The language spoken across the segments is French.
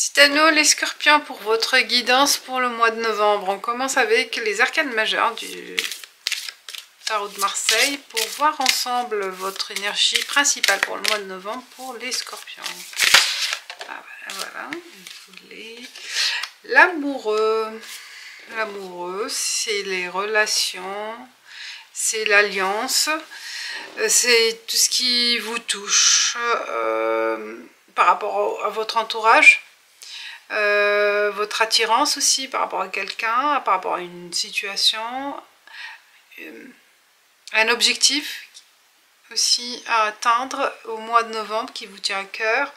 Citano, les scorpions, pour votre guidance pour le mois de novembre. On commence avec les arcanes majeures du tarot de Marseille pour voir ensemble votre énergie principale pour le mois de novembre pour les scorpions. Ah, voilà. L'amoureux. L'amoureux, c'est les relations, c'est l'alliance, c'est tout ce qui vous touche par rapport à votre entourage. Votre attirance aussi par rapport à quelqu'un, par rapport à une situation, un objectif aussi à atteindre au mois de novembre qui vous tient à cœur.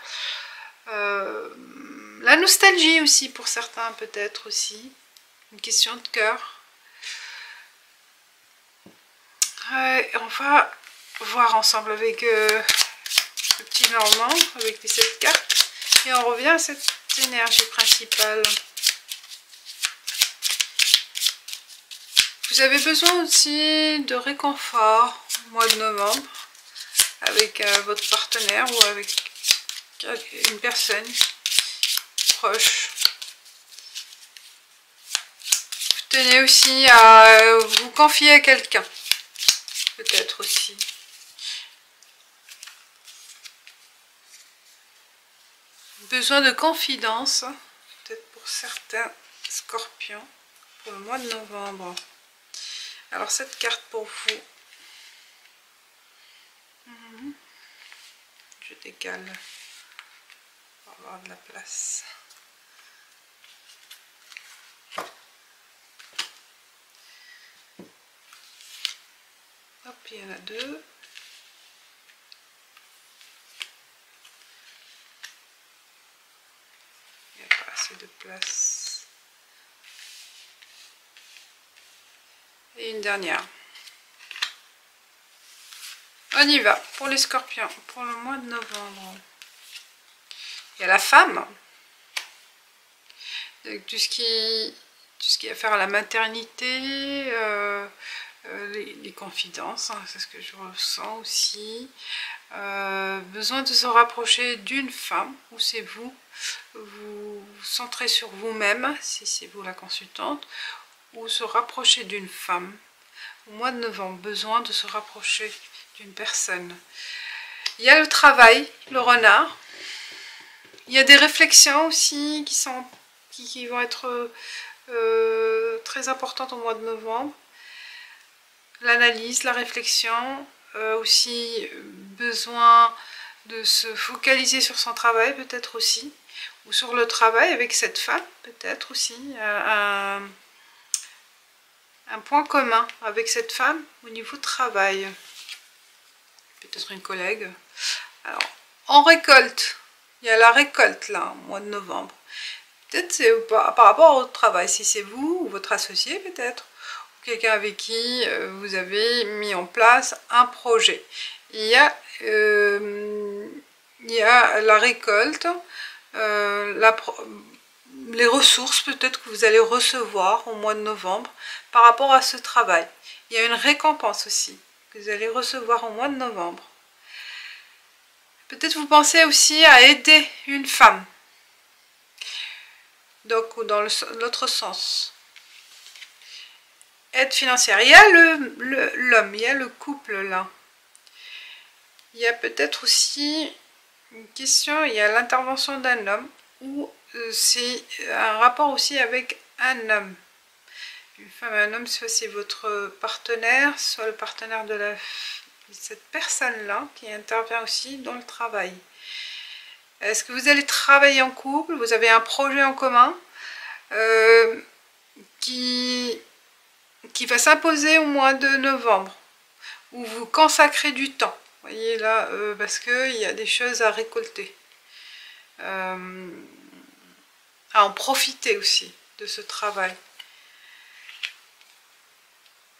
La nostalgie aussi pour certains peut-être aussi, une question de cœur. On va voir ensemble avec le petit Normand, avec les 7 cartes, et on revient à cette énergie principale. Vous avez besoin aussi de réconfort au mois de novembre avec votre partenaire ou avec une personne proche. Vous tenez aussi à vous confier à quelqu'un, peut-être aussi. Besoin de confidence, peut-être pour certains scorpions, pour le mois de novembre. Alors cette carte pour vous, je décale pour avoir de la place. Hop, il y en a deux. Il n'y a pas assez de place. Et une dernière. On y va pour les scorpions, pour le mois de novembre. Il y a la femme. Donc, tout ce qui a à faire à la maternité, les confidences, hein, c'est ce que je ressens aussi. Besoin de se rapprocher d'une femme, ou c'est vous centrez sur vous-même, si c'est vous la consultante, ou se rapprocher d'une femme. Au mois de novembre, besoin de se rapprocher d'une personne. Il y a le travail, le renard. Il y a des réflexions aussi qui vont être très importantes au mois de novembre. L'analyse, la réflexion, aussi besoin de se focaliser sur son travail peut-être aussi, ou sur le travail avec cette femme peut-être aussi, un point commun avec cette femme au niveau travail, peut-être une collègue. Alors, en récolte, il y a la récolte là, au mois de novembre. Peut-être c'est par rapport au travail, si c'est vous ou votre associé peut-être, ou quelqu'un avec qui vous avez mis en place un projet. Il y a la récolte, les ressources peut-être que vous allez recevoir au mois de novembre par rapport à ce travail. Il y a une récompense aussi que vous allez recevoir au mois de novembre. Peut-être vous pensez aussi à aider une femme. Donc, ou dans l'autre sens. Aide financière. Il y a l'homme, il y a le couple là. Il y a peut-être aussi une question, il y a l'intervention d'un homme, ou c'est un rapport aussi avec un homme. Une femme et un homme, soit c'est votre partenaire, soit le partenaire de cette personne-là qui intervient aussi dans le travail. Est-ce que vous allez travailler en couple? Vous avez un projet en commun qui va s'imposer au mois de novembre, où vous consacrez du temps. Vous voyez là, parce qu'il y a des choses à récolter. À en profiter aussi de ce travail.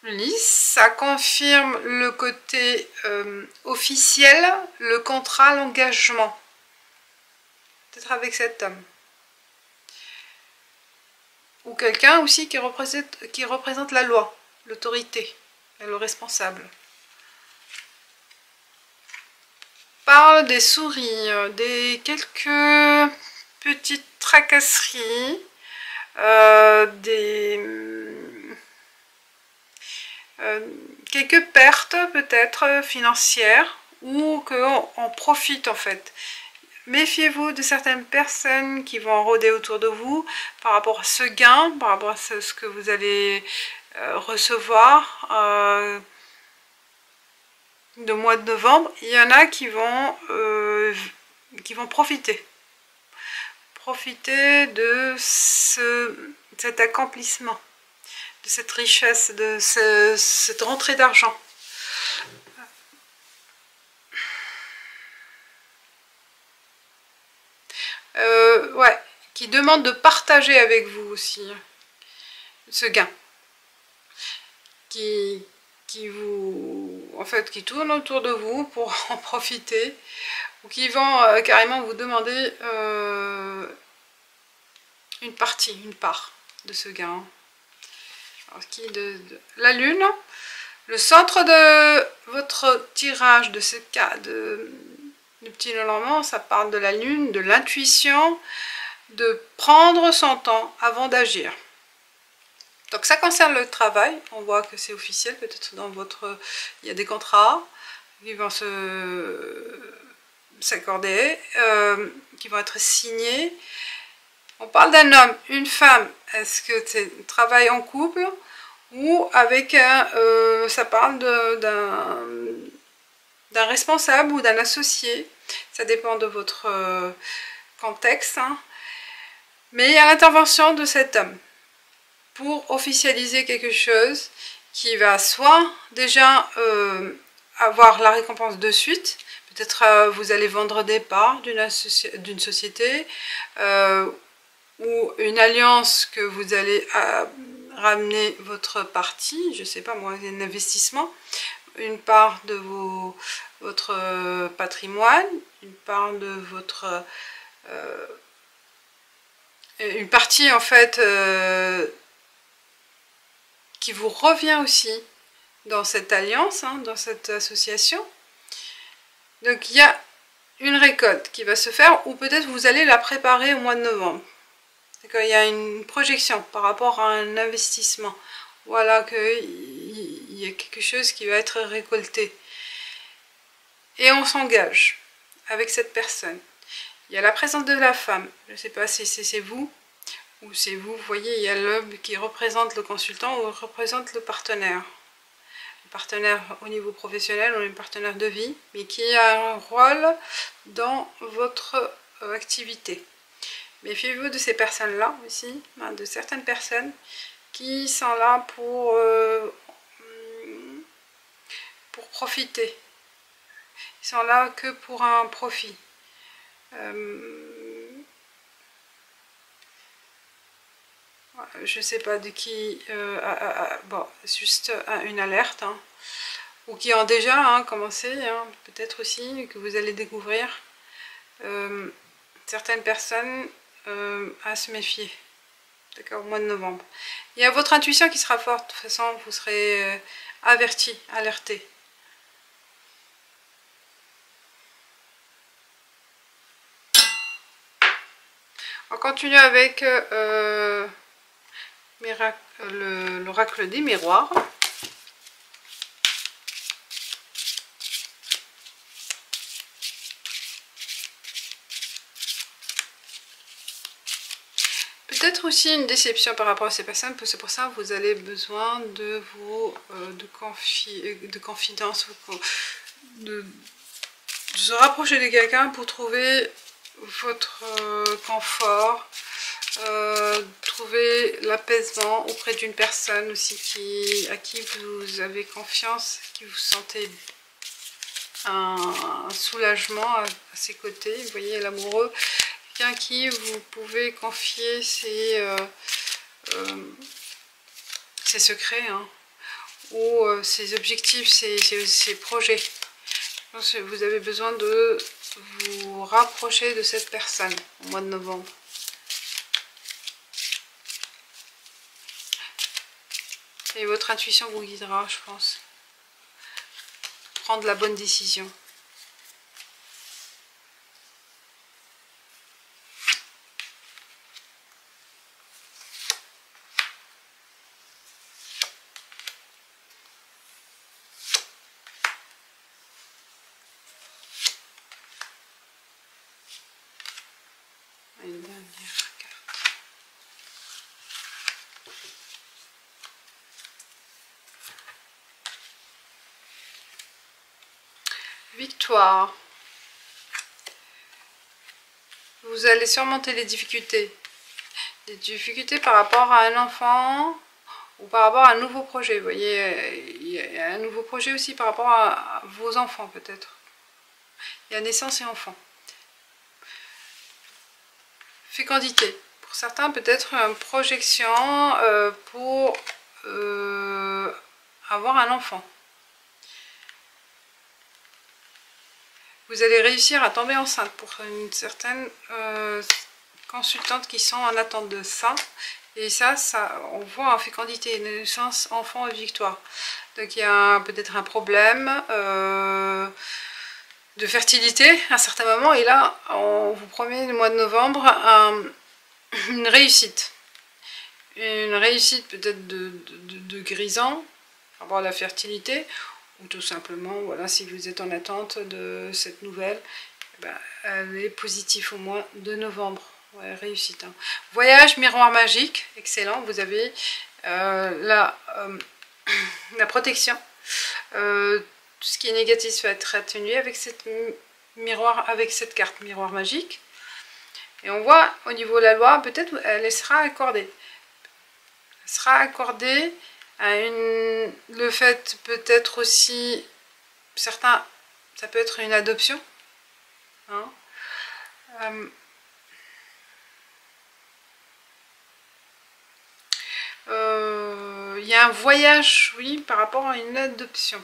Le lys, ça confirme le côté officiel, le contrat, l'engagement. Peut-être avec cet homme. Ou quelqu'un aussi qui représente la loi, l'autorité, le responsable. Parle des sourires, des quelques petites tracasseries, quelques pertes peut-être financières, ou qu'on profite en fait. Méfiez-vous de certaines personnes qui vont rôder autour de vous par rapport à ce gain, par rapport à ce que vous allez recevoir de mois de novembre. Il y en a qui vont profiter de cet accomplissement, de cette richesse, de cette rentrée d'argent. Ouais, qui demande de partager avec vous aussi ce gain, qui tourne autour de vous pour en profiter, ou qui vont carrément vous demander une part de ce gain. Alors, la lune, le centre de votre tirage de ce cas de petit Lenormand, ça parle de la lune, de l'intuition, de prendre son temps avant d'agir. Donc ça concerne le travail, on voit que c'est officiel, peut-être dans votre... Il y a des contrats qui vont s'accorder, qui vont être signés. On parle d'un homme, une femme, est-ce que c'est un travail en couple ou avec un... ça parle d'un responsable ou d'un associé, ça dépend de votre contexte, hein. Mais il y a l'intervention de cet homme pour officialiser quelque chose qui va soit déjà avoir la récompense de suite, peut-être vous allez vendre des parts d'une société, ou une alliance que vous allez ramener votre partie, je sais pas moi, un investissement, une part de votre patrimoine, une part de votre... une partie en fait qui vous revient aussi dans cette alliance, hein, dans cette association. Donc il y a une récolte qui va se faire, ou peut-être vous allez la préparer au mois de novembre. Il y a une projection par rapport à un investissement. Voilà qu'il y a quelque chose qui va être récolté. Et on s'engage avec cette personne. Il y a la présence de la femme. Je ne sais pas si c'est vous ou c'est vous. Vous voyez, il y a l'homme qui représente le consultant ou représente le partenaire. Le partenaire au niveau professionnel ou le partenaire de vie, mais qui a un rôle dans votre activité. Méfiez-vous de ces personnes-là aussi, hein, de certaines personnes qui sont là pour profiter. Ils sont là que pour un profit. Je ne sais pas de qui... bon, juste une alerte. Hein, ou qui ont déjà commencé, hein, peut-être aussi, que vous allez découvrir. Certaines personnes... à se méfier, d'accord, au mois de novembre. Il y a votre intuition qui sera forte, de toute façon vous serez averti, alerté. On continue avec l'oracle des miroirs. Peut-être aussi une déception par rapport à ces personnes, c'est pour ça que vous avez besoin de confidence, de se rapprocher de quelqu'un pour trouver votre confort, trouver l'apaisement auprès d'une personne aussi à qui vous avez confiance, qui vous sentez un soulagement à ses côtés. Vous voyez, l'amoureux, quelqu'un à qui vous pouvez confier ses secrets, hein, ou ses objectifs, ses projets. Vous avez besoin de vous rapprocher de cette personne au mois de novembre. Et votre intuition vous guidera, je pense. Prendre la bonne décision. Une dernière carte. Victoire. Vous allez surmonter les difficultés. Des difficultés par rapport à un enfant ou par rapport à un nouveau projet. Vous voyez, il y a un nouveau projet aussi par rapport à vos enfants peut-être. Il y a naissance et enfant. Fécondité. Pour certains, peut-être une projection pour avoir un enfant. Vous allez réussir à tomber enceinte pour une certaine consultante qui sont en attente de ça. Et ça on voit en fécondité, naissance, enfant et victoire. Donc il y a peut-être un problème de fertilité à un certain moment. Et là, on vous promet le mois de novembre une réussite. Une réussite peut-être de grisant par rapport à la fertilité. Ou tout simplement, voilà, si vous êtes en attente de cette nouvelle, ben, elle est positive au mois de novembre. Ouais, réussite. Hein. Voyage, miroir magique, excellent. Vous avez la protection. Tout ce qui est négatif va être atténué avec cette carte miroir magique. Et on voit au niveau de la loi, peut-être elle sera accordée. Elle sera accordée. Le fait peut-être aussi, certains, ça peut être une adoption. Hein. Il y a un voyage, oui, par rapport à une adoption.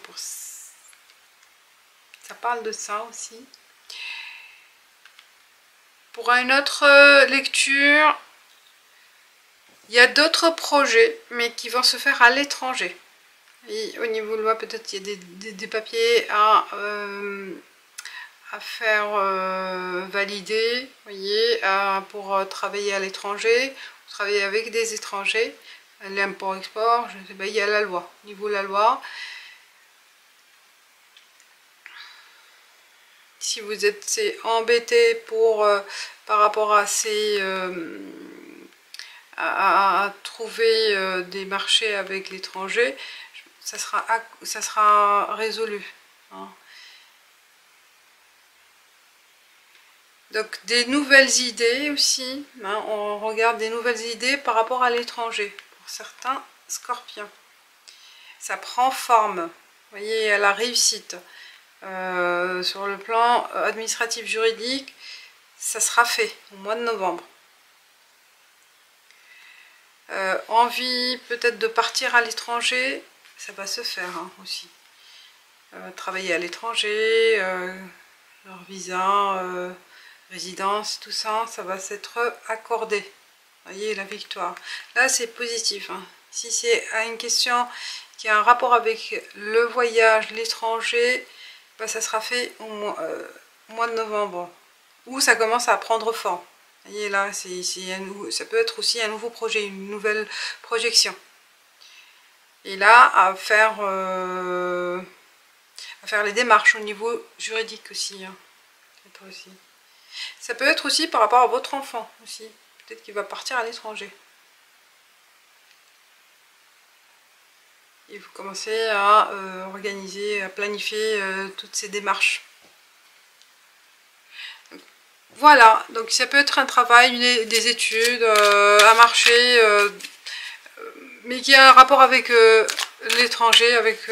Ça parle de ça aussi. Pour une autre lecture, il y a d'autres projets, mais qui vont se faire à l'étranger. Et au niveau de loi, peut-être il y a des papiers à faire valider, vous voyez, pour travailler à l'étranger, travailler avec des étrangers, l'import-export, je ne sais pas, il y a la loi. Au niveau de la loi, si vous êtes embêté par rapport à à trouver des marchés avec l'étranger, ça sera résolu. Hein. Donc des nouvelles idées aussi, hein, on regarde des nouvelles idées par rapport à l'étranger, pour certains scorpions. Ça prend forme, vous voyez, à la réussite. Sur le plan administratif juridique, ça sera fait au mois de novembre. Envie peut-être de partir à l'étranger, ça va se faire hein, aussi. Travailler à l'étranger, leur visa, résidence, tout ça, ça va s'être accordé. Vous voyez la victoire. Là c'est positif. Hein. Si c'est une question qui a un rapport avec le voyage, l'étranger, ben, ça sera fait au mois de novembre. Où ça commence à prendre forme. Vous voyez là, ça peut être aussi un nouveau projet, une nouvelle projection. Et là, à faire les démarches au niveau juridique aussi. Hein. Aussi. Ça peut être aussi par rapport à votre enfant aussi. Peut-être qu'il va partir à l'étranger. Et vous commencez à organiser, à planifier toutes ces démarches. Voilà, donc ça peut être un travail, des études, un marché, mais qui a un rapport avec l'étranger, avec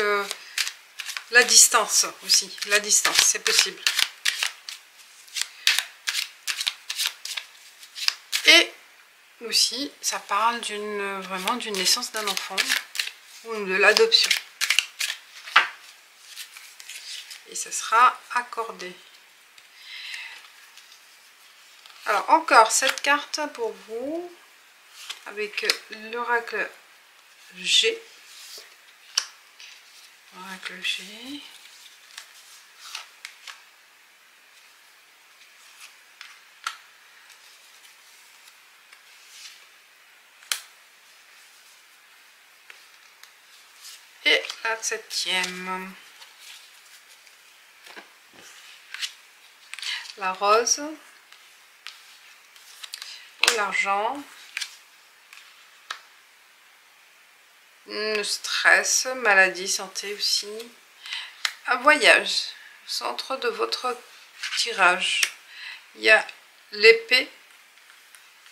la distance aussi. La distance, c'est possible. Et aussi, ça parle vraiment d'une naissance d'un enfant ou de l'adoption. Et ça sera accordé. Alors encore cette carte pour vous avec l'oracle G. Oracle G. Et la 7e. La rose. l'argent, le stress, maladie, santé aussi. Un voyage, centre de votre tirage. Il y a l'épée,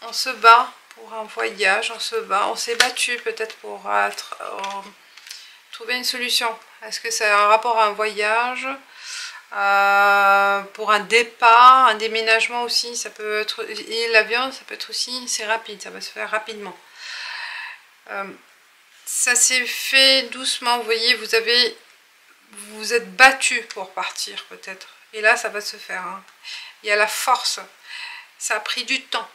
on se bat pour un voyage, on se bat, on s'est battu peut-être pour trouver une solution. Est-ce que c'est un rapport à un voyage, pour un départ, un déménagement aussi, ça peut être, et l'avion, ça peut être aussi, c'est rapide, ça va se faire rapidement. Ça s'est fait doucement, vous voyez, vous êtes battu pour partir peut-être. Et là, ça va se faire. Hein. Il y a la force. Ça a pris du temps.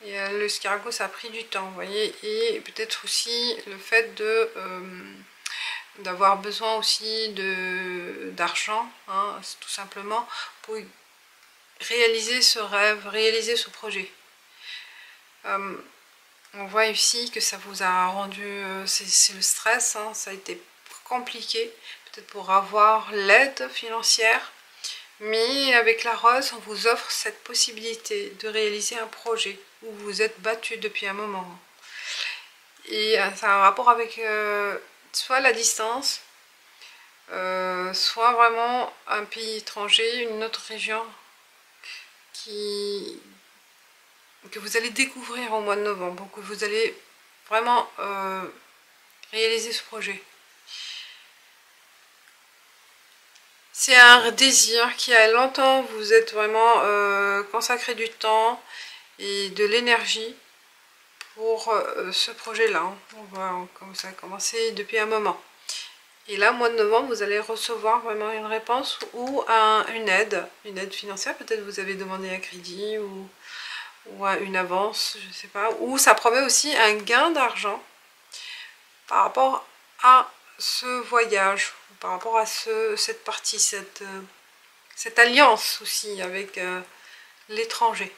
Et l'escargot, ça a pris du temps, vous voyez. Et peut-être aussi le fait de d'avoir besoin aussi d'argent, hein, tout simplement, pour réaliser ce rêve, réaliser ce projet. On voit ici que ça vous a rendu, c'est le stress, hein, ça a été compliqué, peut-être pour avoir l'aide financière, mais avec la rose, on vous offre cette possibilité de réaliser un projet où vous êtes battu depuis un moment. Et ça a un rapport avec soit la distance, soit vraiment un pays étranger, une autre région que vous allez découvrir au mois de novembre, que vous allez vraiment réaliser ce projet. C'est un désir qui a longtemps, vous êtes vraiment consacré du temps et de l'énergie pour ce projet-là. On voit comme ça a commencé depuis un moment. Et là, au mois de novembre, vous allez recevoir vraiment une réponse ou une aide financière. Peut-être vous avez demandé un crédit ou une avance, je ne sais pas. Ou ça promet aussi un gain d'argent par rapport à ce voyage, par rapport à cette partie, cette alliance aussi avec l'étranger.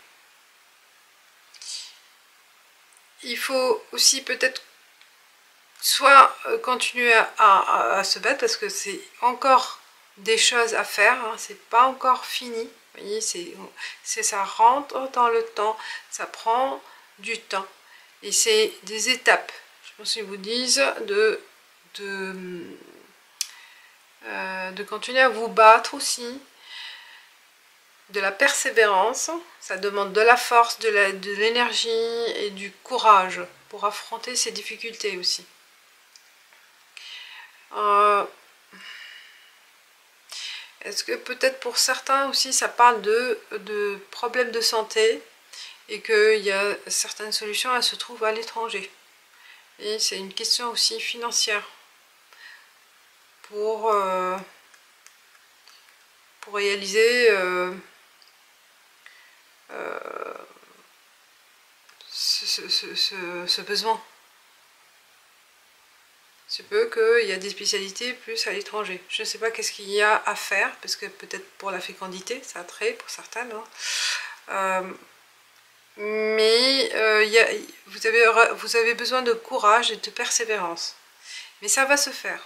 Il faut aussi peut-être soit continuer à se battre parce que c'est encore des choses à faire, hein, c'est pas encore fini. Vous voyez, ça rentre dans le temps, ça prend du temps et c'est des étapes. Je pense qu'ils vous disent de continuer à vous battre aussi, de la persévérance, ça demande de la force, de l'énergie et du courage pour affronter ces difficultés aussi. Est-ce que peut-être pour certains aussi ça parle de problèmes de santé et qu'il y a certaines solutions, elles se trouvent à l'étranger. Et c'est une question aussi financière pour réaliser ce besoin. C'est peu qu'il y a des spécialités plus à l'étranger. Je ne sais pas qu'est-ce qu'il y a à faire, parce que peut-être pour la fécondité, ça a trait pour certaines. Hein. Mais vous avez besoin de courage et de persévérance. Mais ça va se faire.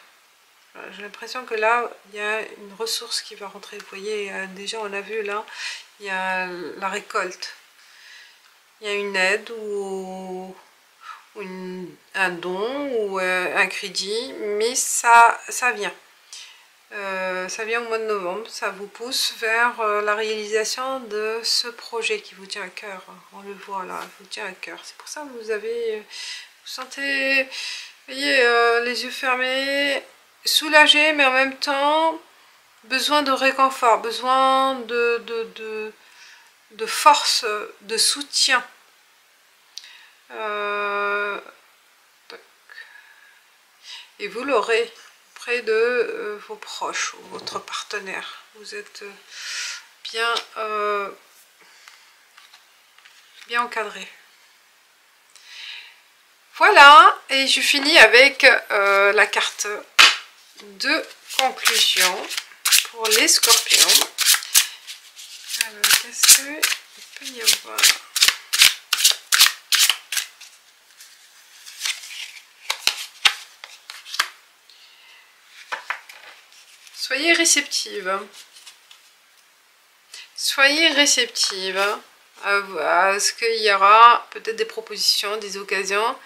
J'ai l'impression que là, il y a une ressource qui va rentrer. Vous voyez, déjà on a vu là, il y a la récolte. Il y a une aide ou un don ou un crédit, mais ça vient. Ça vient au mois de novembre, ça vous pousse vers la réalisation de ce projet qui vous tient à cœur. On le voit là, il vous tient à cœur. C'est pour ça que vous sentez, vous voyez, les yeux fermés, soulagé, mais en même temps, besoin de réconfort, besoin de force, de soutien. Et vous l'aurez près de vos proches ou votre partenaire. Vous êtes bien encadré. Voilà, et je finis avec la carte de conclusion pour les scorpions. Alors, qu'est-ce qu'il peut y avoir? Soyez réceptive. Soyez réceptive à ce qu'il y aura peut-être des propositions, des occasions.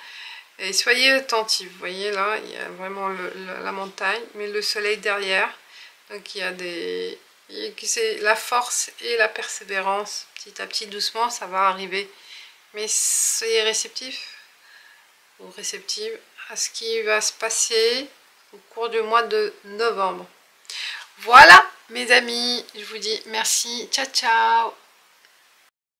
Et soyez attentifs, vous voyez là, il y a vraiment la montagne, mais le soleil derrière. Donc il y a des... c'est la force et la persévérance, petit à petit, doucement, ça va arriver. Mais soyez réceptifs ou réceptives à ce qui va se passer au cours du mois de novembre. Voilà mes amis, je vous dis merci, ciao ciao.